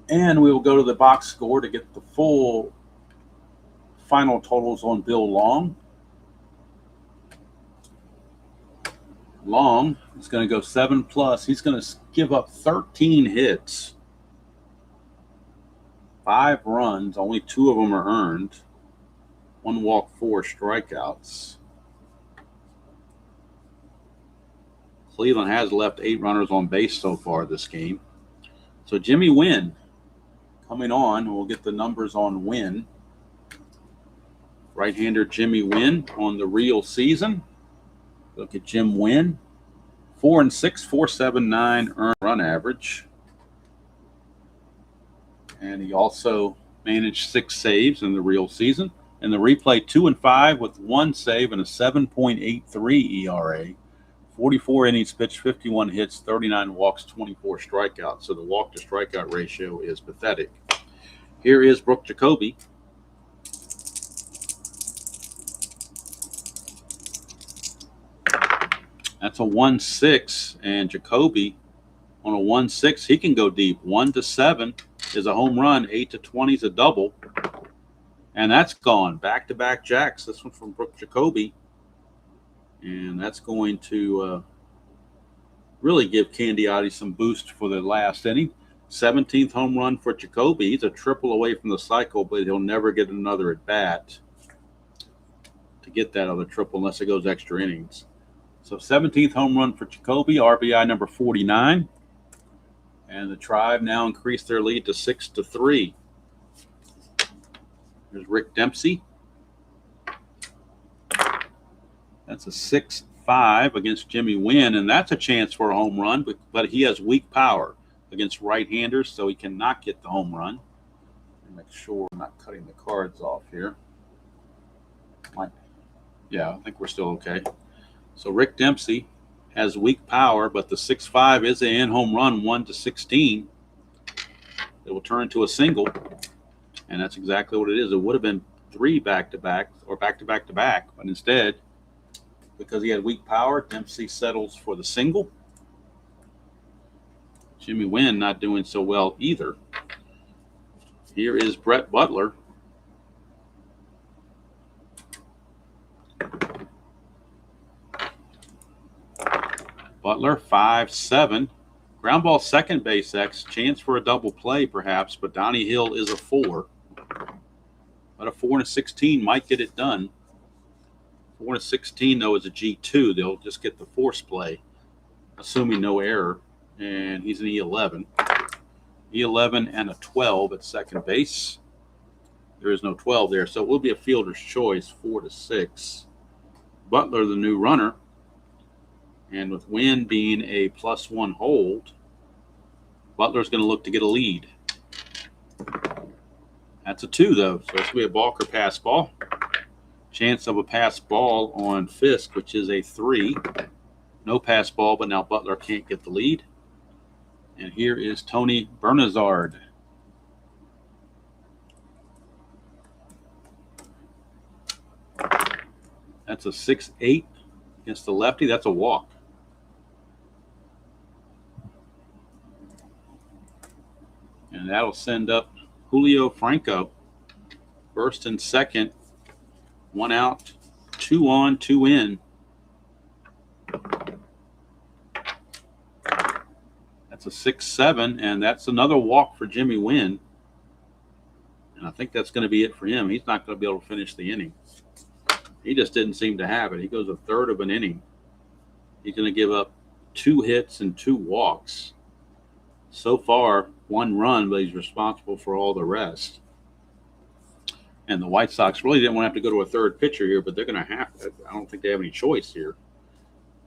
And we will go to the box score to get the full final totals on Bill Long. Long is going to go 7+. He's going to give up 13 hits. 5 runs, only 2 of them are earned. 1 walk, 4 strikeouts. Cleveland has left 8 runners on base so far this game. So Jimmy Wynn coming on. We'll get the numbers on Wynn Right-hander Jimmy Wynn on the real season. Look at Jim Wynn. 4-6, 4.79 earned run average. And he also managed 6 saves in the real season. In the replay, 2-5 with 1 save and a 7.83 ERA. 44 innings pitched, 51 hits, 39 walks, 24 strikeouts. So the walk to strikeout ratio is pathetic. Here is Brooke Jacoby. That's a 1-6, and Jacoby on a 1-6, he can go deep. 1-7 is a home run, 8-20 is a double, and that's gone. Back-to-back jacks. This one from Brooke Jacoby, and that's going to really give Candiotti some boost for the last inning. 17th home run for Jacoby. He's a triple away from the cycle, but he'll never get another at bat to get that other triple unless it goes extra innings. So 17th home run for Jacoby, RBI number 49. And the Tribe now increased their lead to 6-3. There's Rick Dempsey. That's a 6-5 against Jimmy Wynn, and that's a chance for a home run, but he has weak power against right-handers, so he cannot get the home run. Make sure I'm not cutting the cards off here. Yeah, I think we're still okay. So Rick Dempsey has weak power, but the 6-5 is an in home run, 1-16. It will turn into a single, and that's exactly what it is. It would have been 3 back-to-back or back-to-back-to-back, but instead, because he had weak power, Dempsey settles for the single. Jimmy Wynn not doing so well either. Here is Brett Butler. Butler, 5-7. Ground ball second base X. Chance for a double play, perhaps, but Donnie Hill is a 4. But a 4-16 might get it done. 4-16, though, is a G2. They'll just get the force play, assuming no error. And he's an E11. E11 and a 12 at second base. There is no 12 there, so it will be a fielder's choice, 4-6. Butler, the new runner. And with Wynn being a +1 hold, Butler's going to look to get a lead. That's a 2, though, so this will be a balk or pass ball. Chance of a pass ball on Fisk, which is a 3. No pass ball, but now Butler can't get the lead. And here is Tony Bernazard. That's a 6-8 against the lefty. That's a walk. And that'll send up Julio Franco. First and second. 1 out, 2 on, 2 in. That's a 6-7, and that's another walk for Jimmy Wynn. And I think that's going to be it for him. He's not going to be able to finish the inning. He just didn't seem to have it. He goes a third of an inning. He's going to give up 2 hits and 2 walks. So far, 1 run, but he's responsible for all the rest. And the White Sox really didn't want to have to go to a third pitcher here, but they're going to have to. I don't think they have any choice here.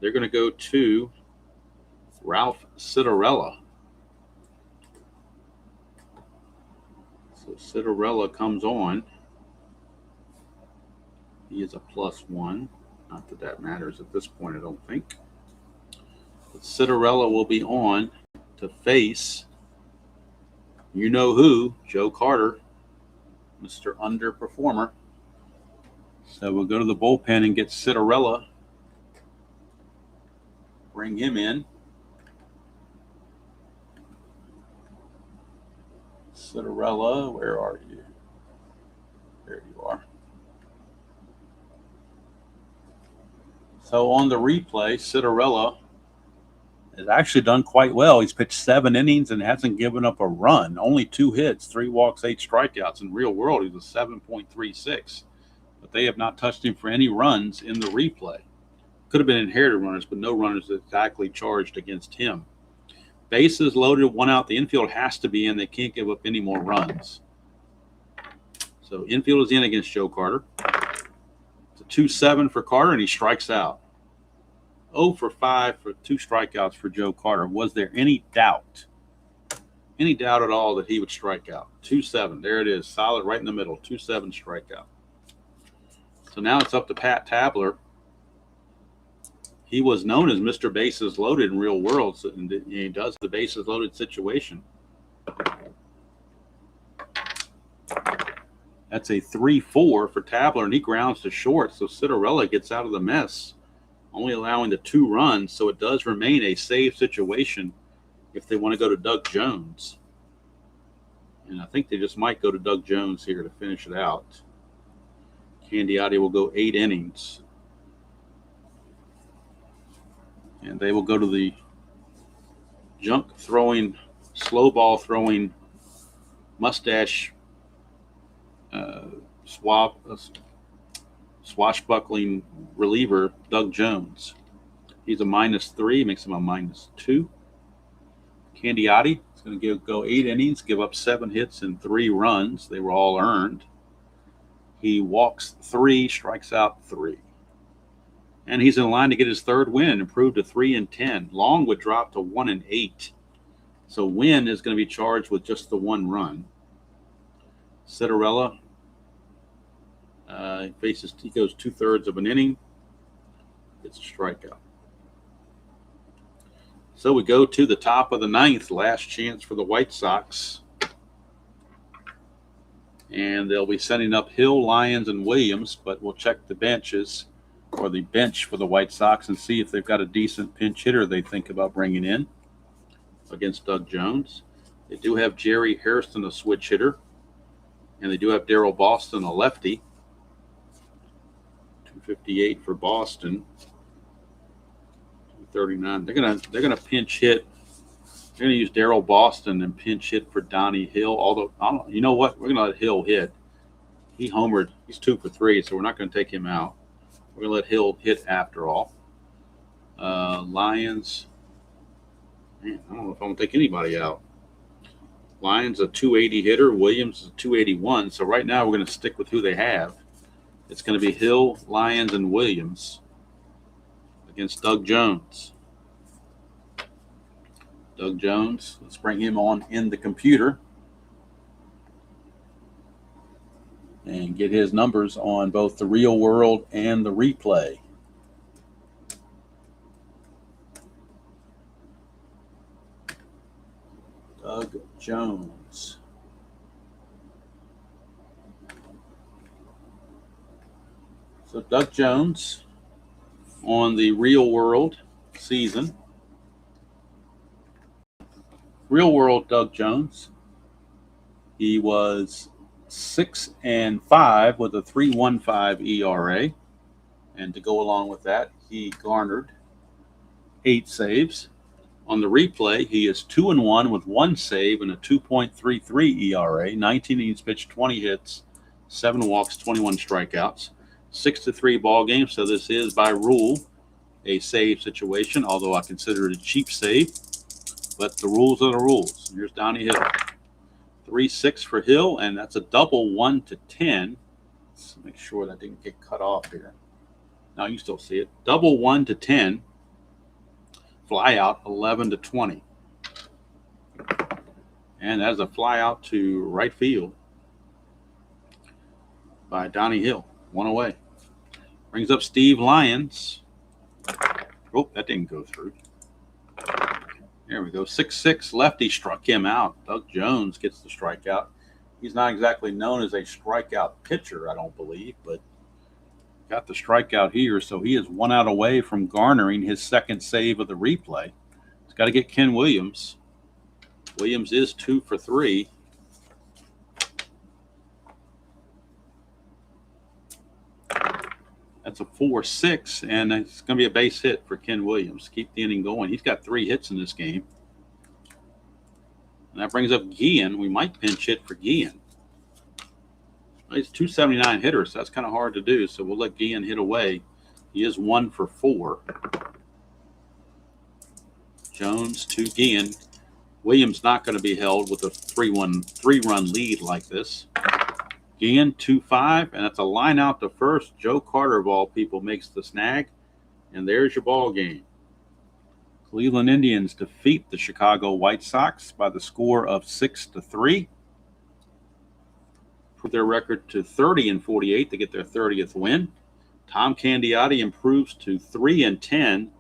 They're going to go to Ralph Citarella. So Citarella comes on. He is a +1. Not that that matters at this point, I don't think. But Citarella will be on to face you-know-who, Joe Carter, Mr. Underperformer. So we'll go to the bullpen and get Citarella. Bring him in. Citarella, where are you? There you are. So on the replay, Citarella has actually done quite well. He's pitched 7 innings and hasn't given up a run. Only 2 hits, 3 walks, 8 strikeouts. In real world, he's a 7.36. But they have not touched him for any runs in the replay. Could have been inherited runners, but no runners exactly charged against him. Bases loaded, 1 out. The infield has to be in. They can't give up any more runs. So infield is in against Joe Carter. 2-7 for Carter, and he strikes out. 0 for 5 for 2 strikeouts for Joe Carter. Was there any doubt? Any doubt at all that he would strike out? 2-7. There it is. Solid right in the middle. 2-7 strikeout. So now it's up to Pat Tabler. He was known as Mr. Bases Loaded in real world, so he does the bases loaded situation. That's a 3-4 for Tabler, and he grounds to short, so Citarella gets out of the mess, only allowing the 2 runs, so it does remain a save situation if they want to go to Doug Jones. And I think they just might go to Doug Jones here to finish it out. Candiotti will go 8 innings. And they will go to the junk throwing, slow ball throwing, mustache swashbuckling reliever, Doug Jones. He's a -3, makes him a -2. Candiotti is going to go 8 innings, give up 7 hits and 3 runs. They were all earned. He walks 3, strikes out 3. And he's in line to get his 3rd win, improved to 3-10. Long would drop to 1-8. So Wynn is going to be charged with just the 1 run. Citarella he goes 2/3 of an inning. It's a strikeout. So we go to the top of the 9th, last chance for the White Sox. And they'll be sending up Hill, Lyons, and Williams, but we'll check the benches or the bench for the White Sox and see if they've got a decent pinch hitter they think about bringing in against Doug Jones. They do have Jerry Hairston, a switch hitter, and they do have Darryl Boston, a lefty. 258 for Boston. 239. They're gonna pinch hit. They're gonna use Darryl Boston and pinch hit for Donnie Hill. Although you know what, we're gonna let Hill hit. He homered. He's 2 for 3, so we're not gonna take him out. We're going to let Hill hit after all. Lyons. Man, I don't know if I'm going to take anybody out. Lyons, a 280 hitter. Williams is a 281. So right now we're going to stick with who they have. It's going to be Hill, Lyons, and Williams against Doug Jones. Doug Jones. Let's bring him on in the computer and get his numbers on both the real world and the replay. Doug Jones. So Doug Jones on the real world season. Real world Doug Jones. He was 6-5 with a 3.15 ERA. And to go along with that, he garnered 8 saves. On the replay, he is 2-1 with 1 save and a 2.33 ERA. 19 innings pitched, 20 hits, 7 walks, 21 strikeouts. 6-3 ball game. So this is by rule a save situation, although I consider it a cheap save. But the rules are the rules. Here's Donnie Hill. 3-6 for Hill, and that's a double 1-10. Let's make sure that didn't get cut off here. Now you still see it. Double 1-10. Fly out 11-20. And that's a fly out to right field by Donnie Hill. 1 away. Brings up Steve Lyons. Oh, that didn't go through. There we go. 6-6 lefty struck him out. Doug Jones gets the strikeout. He's not exactly known as a strikeout pitcher, I don't believe, but got the strikeout here. So he is 1 out away from garnering his 2nd save of the replay. He's got to get Ken Williams. Williams is 2 for 3. That's a 4-6, and it's going to be a base hit for Ken Williams. Keep the inning going. He's got 3 hits in this game. And that brings up Guillen. We might pinch hit for Guillen. He's a 279 hitter, so that's kind of hard to do. So we'll let Guillen hit away. He is 1 for 4. Jones to Guillen. Williams not going to be held with a 3-run lead like this. Again, 2-5, and that's a line out to first. Joe Carter, of all people, makes the snag, and there's your ball game. Cleveland Indians defeat the Chicago White Sox by the score of 6-3. Put their record to 30-48 to get their 30th win. Tom Candiotti improves to 3-10.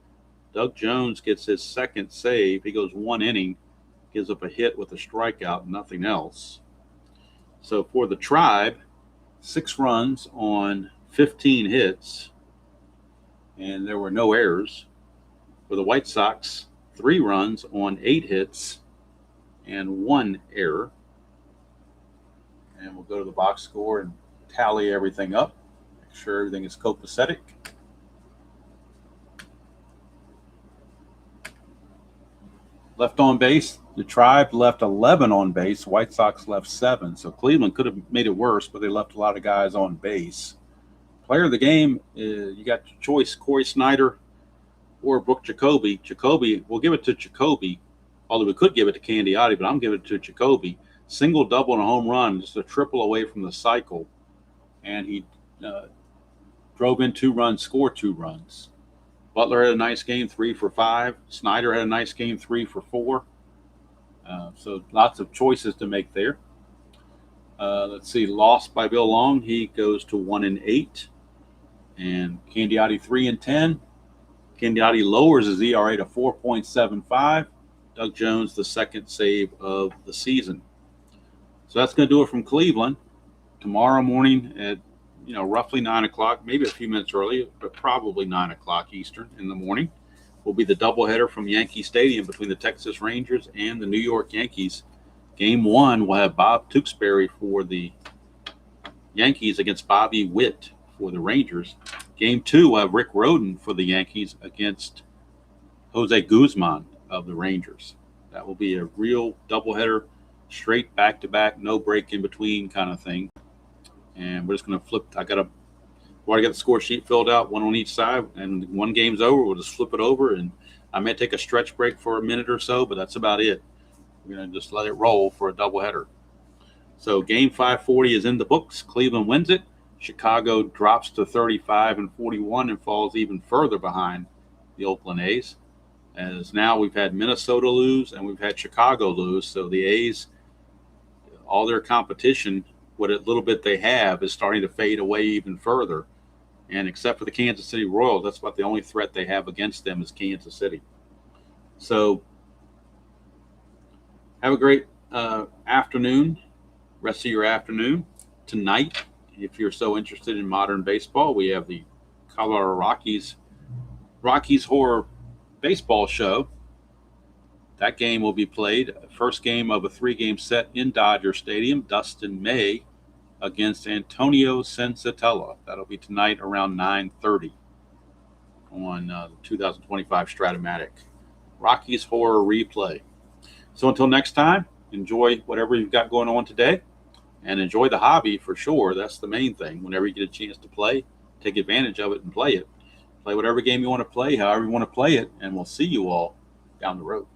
Doug Jones gets his second save. He goes 1 inning, gives up a hit with a strikeout, nothing else. So for the Tribe, 6 runs on 15 hits, and there were no errors. For the White Sox, 3 runs on 8 hits and 1 error. And we'll go to the box score and tally everything up. Make sure everything is copacetic. Left on base, the Tribe left 11 on base. White Sox left 7. So Cleveland could have made it worse, but they left a lot of guys on base. Player of the game, you got your choice, Corey Snyder or Brooke Jacoby. Jacoby, we'll give it to Jacoby, although we could give it to Candiotti, but I'm giving it to Jacoby. Single, double, and a home run, just a triple away from the cycle. And he drove in 2 runs, scored 2 runs. Butler had a nice game, 3 for 5. Snyder had a nice game, 3 for 4. So lots of choices to make there. Let's see, lost by Bill Long. He goes to 1-8. And Candiotti 3-10. Candiotti lowers his ERA to 4.75. Doug Jones, the second save of the season. So that's going to do it from Cleveland. Tomorrow morning at roughly 9 o'clock, maybe a few minutes early, but probably 9 o'clock Eastern in the morning, will be the doubleheader from Yankee Stadium between the Texas Rangers and the New York Yankees. Game 1 will have Bob Tewksbury for the Yankees against Bobby Witt for the Rangers. Game 2 will have Rick Rhoden for the Yankees against Jose Guzman of the Rangers. That will be a real doubleheader, straight back-to-back, no break in between kind of thing. And we're just going to flip. I got the score sheet filled out, one on each side, and one game's over. We'll just flip it over, and I may take a stretch break for a minute or so, but that's about it. We're going to just let it roll for a doubleheader. So game 540 is in the books. Cleveland wins it. Chicago drops to 35-41 and falls even further behind the Oakland A's. As now we've had Minnesota lose and we've had Chicago lose. So the A's, all their competition, what little bit they have, is starting to fade away even further. And except for the Kansas City Royals, that's about the only threat they have against them is Kansas City. So have a great afternoon, rest of your afternoon. Tonight, if you're so interested in modern baseball, we have the Colorado Rockies Horror Baseball Show. That game will be played. First game of a 3-game set in Dodger Stadium. Dustin May against Antonio Sensatella. That'll be tonight around 9:30 on the 2025 Strat-O-Matic Rockies Horror Replay. So until next time, enjoy whatever you've got going on today, and enjoy the hobby for sure. That's the main thing. Whenever you get a chance to play, take advantage of it and play it. Play whatever game you want to play, however you want to play it, and we'll see you all down the road.